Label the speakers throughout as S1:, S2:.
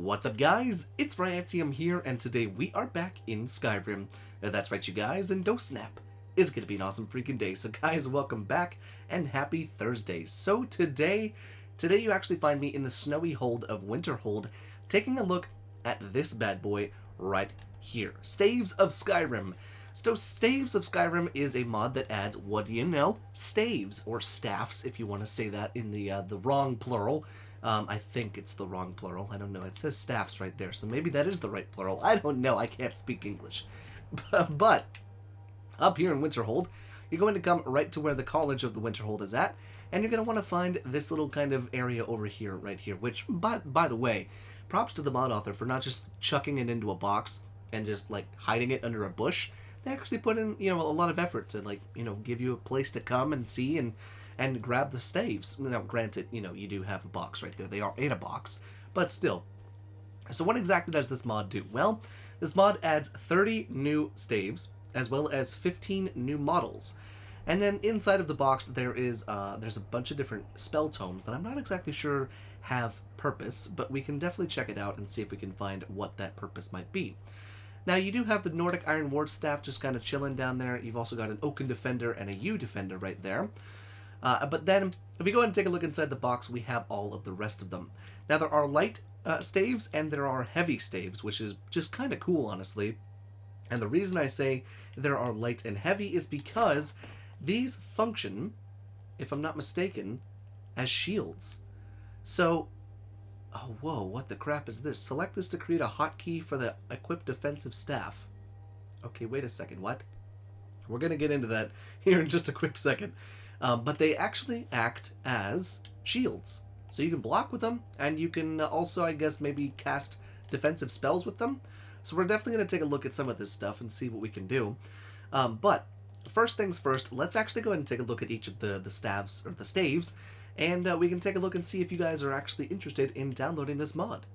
S1: What's up, guys? It's Ryatium here, and today we are back in Skyrim. That's right, you guys, and don't snap. It's gonna be an awesome freaking day. So guys, welcome back, and happy Thursday. So today you actually find me in the snowy hold of Winterhold, taking a look at this bad boy right here. Staves of Skyrim. So Staves of Skyrim is a mod that adds, what do you know, staves, or staffs, if you want to say that in the wrong plural. I think it's the wrong plural. I don't know. It says staffs right there, so maybe that is the right plural. I don't know. I can't speak English. But up here in Winterhold, you're going to come right to where the College of the Winterhold is at, and you're going to want to find this little kind of area over here, right here, which, by the way, props to the mod author for not just chucking it into a box and just, like, hiding it under a bush. They actually put in, a lot of effort to, like, give you a place to come and see and grab the staves. Now, granted, you do have a box right there. They are in a box, but still. So what exactly does this mod do? Well, this mod adds 30 new staves, as well as 15 new models. And then inside of the box, there's a bunch of different spell tomes that I'm not exactly sure have purpose, but we can definitely check it out and see if we can find what that purpose might be. Now, you do have the Nordic Iron Ward Staff just kind of chilling down there. You've also got an Oaken Defender and a Yew Defender right there. But then, if we go ahead and take a look inside the box, we have all of the rest of them. Now, there are light staves and there are heavy staves, which is just kind of cool, honestly. And the reason I say there are light and heavy is because these function, if I'm not mistaken, as shields. So, oh, whoa, what the crap is this? Select this to create a hotkey for the equipped defensive staff. Okay, wait a second, what? We're going to get into that here in just a quick second. But they actually act as shields. So you can block with them, and you can also, I guess, maybe cast defensive spells with them. So we're definitely going to take a look at some of this stuff and see what we can do. But first things first, let's actually go ahead and take a look at each of the staves, or the staves, and we can take a look and see if you guys are actually interested in downloading this mod.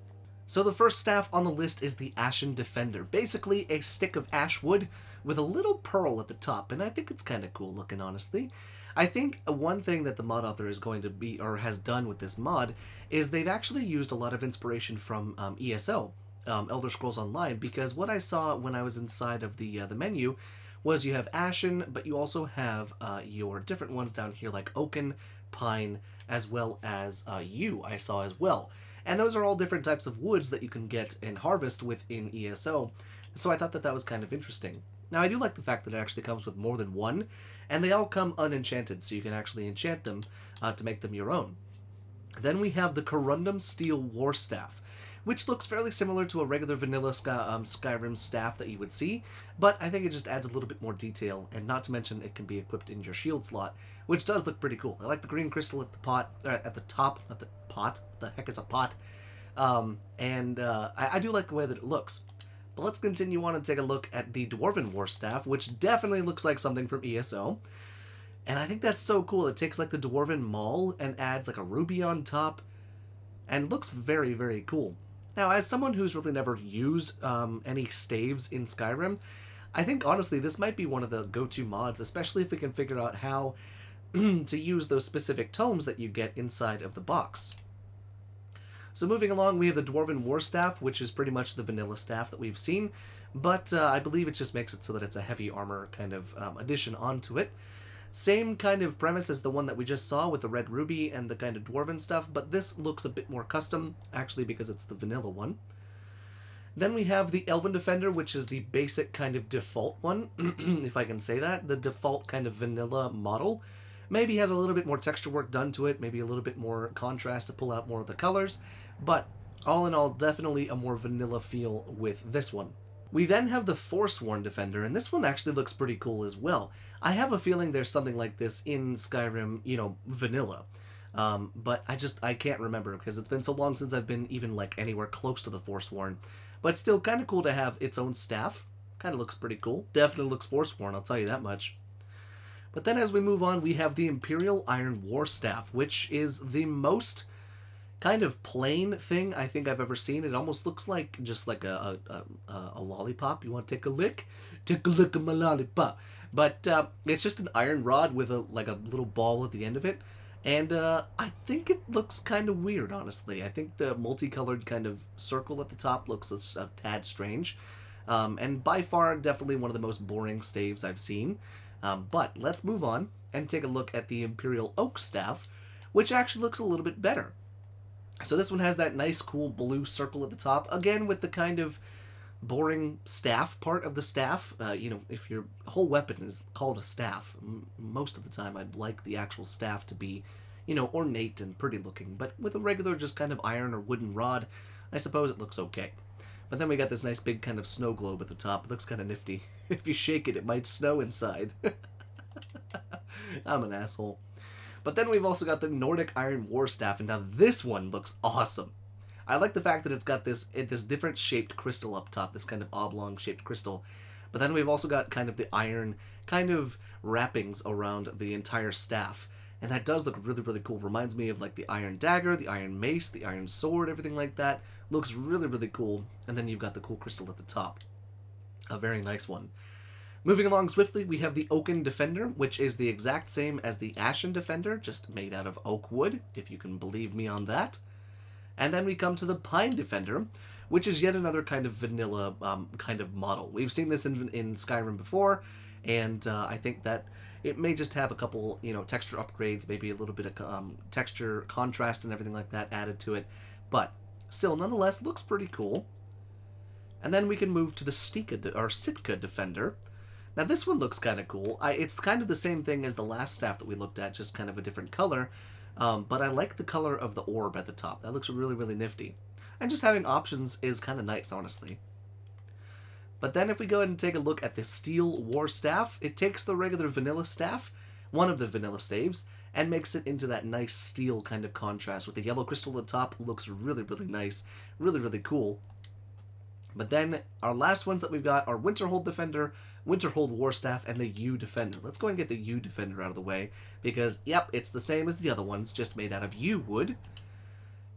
S1: So the first staff on the list is the Ashen Defender. Basically a stick of ash wood with a little pearl at the top, and I think it's kind of cool looking, honestly. I think one thing that the mod author is going to be, or has done with this mod, is they've actually used a lot of inspiration from ESO, Elder Scrolls Online, because what I saw when I was inside of the menu was you have Ashen, but you also have your different ones down here like Oaken, Pine, as well as Yew, I saw as well. And those are all different types of woods that you can get and harvest within ESO, so I thought that was kind of interesting. Now, I do like the fact that it actually comes with more than one, and they all come unenchanted, so you can actually enchant them to make them your own. Then we have the Corundum Steel War Staff, which looks fairly similar to a regular vanilla Skyrim staff that you would see, but I think it just adds a little bit more detail, and not to mention it can be equipped in your shield slot, which does look pretty cool. I like the green crystal at the top, not the pot, what the heck is a pot? I do like the way that it looks. But let's continue on and take a look at the Dwarven War Staff, which definitely looks like something from ESO. And I think that's so cool. It takes like the Dwarven Maul and adds like a ruby on top, and looks very, very cool. Now, as someone who's really never used any staves in Skyrim, I think honestly this might be one of the go-to mods, especially if we can figure out how to use those specific tomes that you get inside of the box. So moving along, we have the Dwarven War Staff, which is pretty much the vanilla staff that we've seen, but I believe it just makes it so that it's a heavy armor kind of addition onto it. Same kind of premise as the one that we just saw with the red ruby and the kind of dwarven stuff, but this looks a bit more custom, actually, because it's the vanilla one. Then we have the Elven Defender, which is the basic kind of default one, if I can say that, the default kind of vanilla model. Maybe has a little bit more texture work done to it, maybe a little bit more contrast to pull out more of the colors, but all in all, definitely a more vanilla feel with this one. We then have the Forsworn Defender, and this one actually looks pretty cool as well. I have a feeling there's something like this in Skyrim, vanilla. But I can't remember because it's been so long since I've been even like anywhere close to the Forsworn. But still kind of cool to have its own staff. Kind of looks pretty cool. Definitely looks Forsworn, I'll tell you that much. But then as we move on, we have the Imperial Iron War Staff, which is the most kind of plain thing I think I've ever seen. It almost looks like just like a lollipop. You want to take a lick? Take a lick of my lollipop. But it's just an iron rod with a little ball at the end of it. And I think it looks kind of weird, honestly. I think the multicolored kind of circle at the top looks a tad strange. And by far, definitely one of the most boring staves I've seen. But let's move on and take a look at the Imperial Oak Staff, which actually looks a little bit better. So this one has that nice, cool blue circle at the top, again with the kind of boring staff part of the staff. If your whole weapon is called a staff, most of the time I'd like the actual staff to be, ornate and pretty looking. But with a regular just kind of iron or wooden rod, I suppose it looks okay. But then we got this nice big kind of snow globe at the top. It looks kind of nifty. If you shake it, it might snow inside. I'm an asshole. But then we've also got the Nordic Iron War Staff, and now this one looks awesome. I like the fact that it's got this different shaped crystal up top, this kind of oblong shaped crystal. But then we've also got kind of the iron kind of wrappings around the entire staff. And that does look really, really cool. Reminds me of like the iron dagger, the iron mace, the iron sword, everything like that. Looks really, really cool. And then you've got the cool crystal at the top. A very nice one. Moving along swiftly, we have the Oaken Defender, which is the exact same as the Ashen Defender, just made out of oak wood, if you can believe me on that. And then we come to the Pine Defender, which is yet another kind of vanilla kind of model. We've seen this in Skyrim before, and I think that it may just have a couple, texture upgrades, maybe a little bit of texture contrast and everything like that added to it. But still, nonetheless, looks pretty cool. And then we can move to the Sitka Defender. Now this one looks kind of cool. It's kind of the same thing as the last staff that we looked at, just kind of a different color. But I like the color of the orb at the top. That looks really, really nifty. And just having options is kind of nice, honestly. But then if we go ahead and take a look at the Steel War Staff, it takes the regular vanilla staff, one of the vanilla staves, and makes it into that nice steel kind of contrast with the yellow crystal at the top. Looks really, really nice. Really, really cool. But then our last ones that we've got are Winterhold Defender, Winterhold War Staff, and the Yew Defender. Let's go and get the Yew Defender out of the way, because, yep, it's the same as the other ones, just made out of yew wood.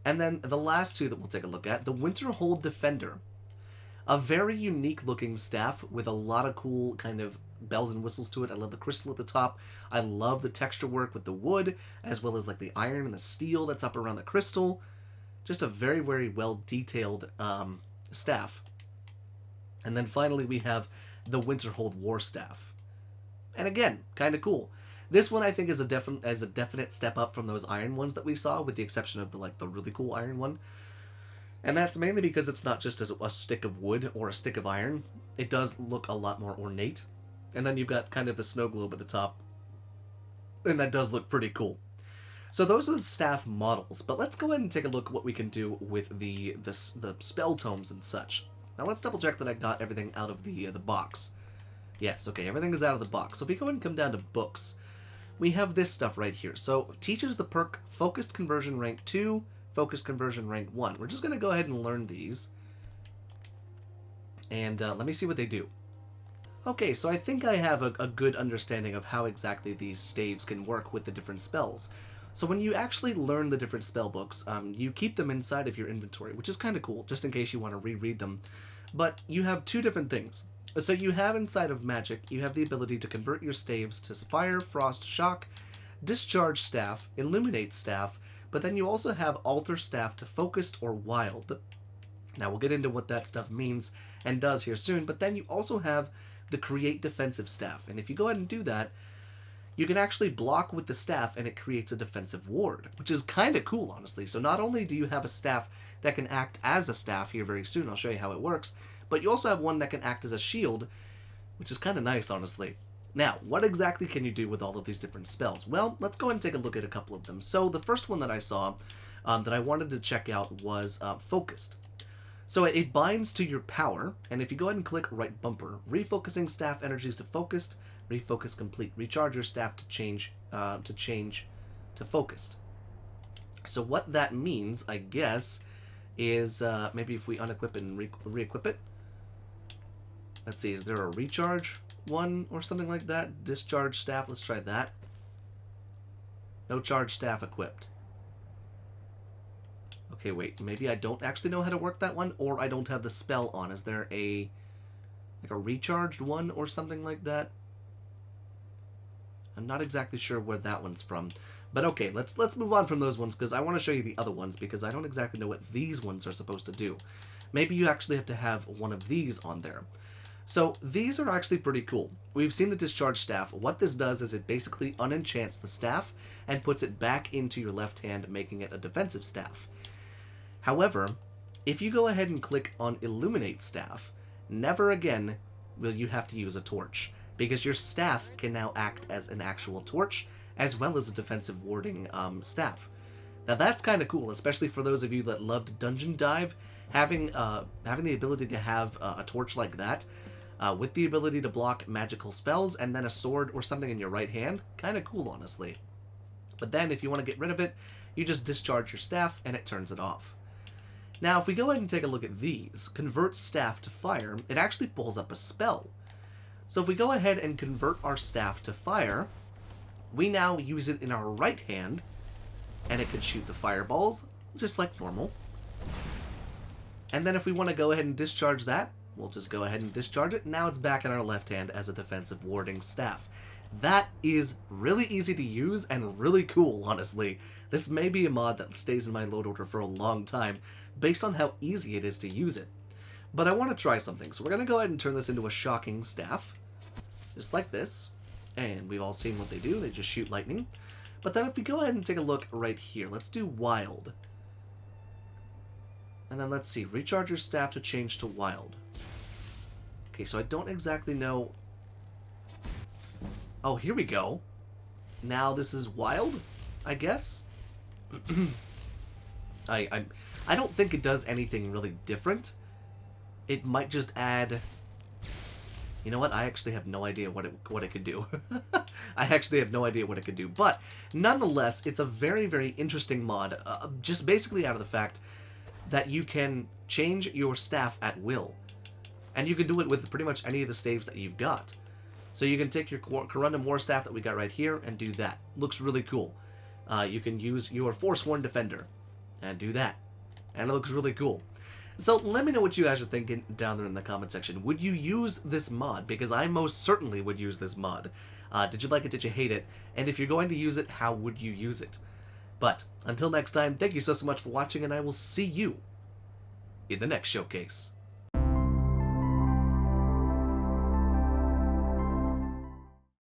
S1: And then the last two that we'll take a look at, the Winterhold Defender. A very unique looking staff with a lot of cool kind of bells and whistles to it. I love the crystal at the top. I love the texture work with the wood, as well as like the iron and the steel that's up around the crystal. Just a very, very well detailed staff. And then finally we have the Winterhold War Staff. And again, kind of cool. This one I think is a definite step up from those iron ones that we saw, with the exception of the really cool iron one. And that's mainly because it's not just a stick of wood or a stick of iron. It does look a lot more ornate. And then you've got kind of the snow globe at the top. And that does look pretty cool. So those are the staff models, but let's go ahead and take a look at what we can do with the spell tomes and such. Now let's double check that I got everything out of the box. Yes, okay, everything is out of the box. So if we go ahead and come down to books, we have this stuff right here. So teaches the perk Focused Conversion Rank 2, Focused Conversion Rank 1. We're just going to go ahead and learn these. And let me see what they do. Okay, so I think I have a good understanding of how exactly these staves can work with the different spells. So when you actually learn the different spell books, you keep them inside of your inventory, which is kind of cool, just in case you want to reread them. But you have two different things. So you have inside of Magic, you have the ability to convert your staves to Fire, Frost, Shock, Discharge Staff, Illuminate Staff, but then you also have Alter Staff to Focused or Wild. Now we'll get into what that stuff means and does here soon, but then you also have the Create Defensive Staff, and if you go ahead and do that, you can actually block with the staff and it creates a defensive ward, which is kind of cool, honestly. So not only do you have a staff that can act as a staff here very soon, I'll show you how it works, but you also have one that can act as a shield, which is kind of nice, honestly. Now, what exactly can you do with all of these different spells? Well, let's go ahead and take a look at a couple of them. So the first one that I saw that I wanted to check out was Focused. So it binds to your power, and if you go ahead and click right bumper, refocusing staff energies to focused, refocus complete. Recharge your staff to change to focused. So what that means, I guess, is maybe if we unequip it and re-equip it. Let's see, is there a recharge one or something like that? Discharge staff, let's try that. No charge staff equipped. Okay, wait, maybe I don't actually know how to work that one, or I don't have the spell on. Is there a recharged one or something like that? I'm not exactly sure where that one's from. But okay, let's move on from those ones, because I want to show you the other ones, because I don't exactly know what these ones are supposed to do. Maybe you actually have to have one of these on there. So these are actually pretty cool. We've seen the discharge staff. What this does is it basically unenchants the staff and puts it back into your left hand, making it a defensive staff. However, if you go ahead and click on illuminate staff, never again will you have to use a torch, because your staff can now act as an actual torch as well as a defensive warding staff. Now that's kind of cool, especially for those of you that love to dungeon dive. Having the ability to have a torch like that, with the ability to block magical spells and then a sword or something in your right hand, kind of cool, honestly. But then if you want to get rid of it, you just discharge your staff and it turns it off. Now if we go ahead and take a look at these, convert staff to fire, it actually pulls up a spell. So if we go ahead and convert our staff to fire, we now use it in our right hand, and it can shoot the fireballs, just like normal. And then if we want to go ahead and discharge that, we'll just go ahead and discharge it. Now it's back in our left hand as a defensive warding staff. That is really easy to use and really cool, honestly. This may be a mod that stays in my load order for a long time, based on how easy it is to use it. But I want to try something, so we're going to go ahead and turn this into a shocking staff. Just like this. And we've all seen what they do, they just shoot lightning. But then if we go ahead and take a look right here, let's do wild. And then let's see, recharge your staff to change to wild. Okay, so I don't exactly know... Oh, here we go. Now this is wild, I guess? I don't think it does anything really different. It might just add... You know what? I actually have no idea what it could do. I actually have no idea what it could do. But nonetheless, it's a very, very interesting mod. Just basically out of the fact that you can change your staff at will. And you can do it with pretty much any of the staves that you've got. So you can take your Corundum War staff that we got right here and do that. Looks really cool. You can use your Forsworn Defender and do that. And it looks really cool. So let me know what you guys are thinking down there in the comment section. Would you use this mod? Because I most certainly would use this mod. Did you like it? Did you hate it? And if you're going to use it, how would you use it? But until next time, thank you so much for watching, and I will see you in the next showcase.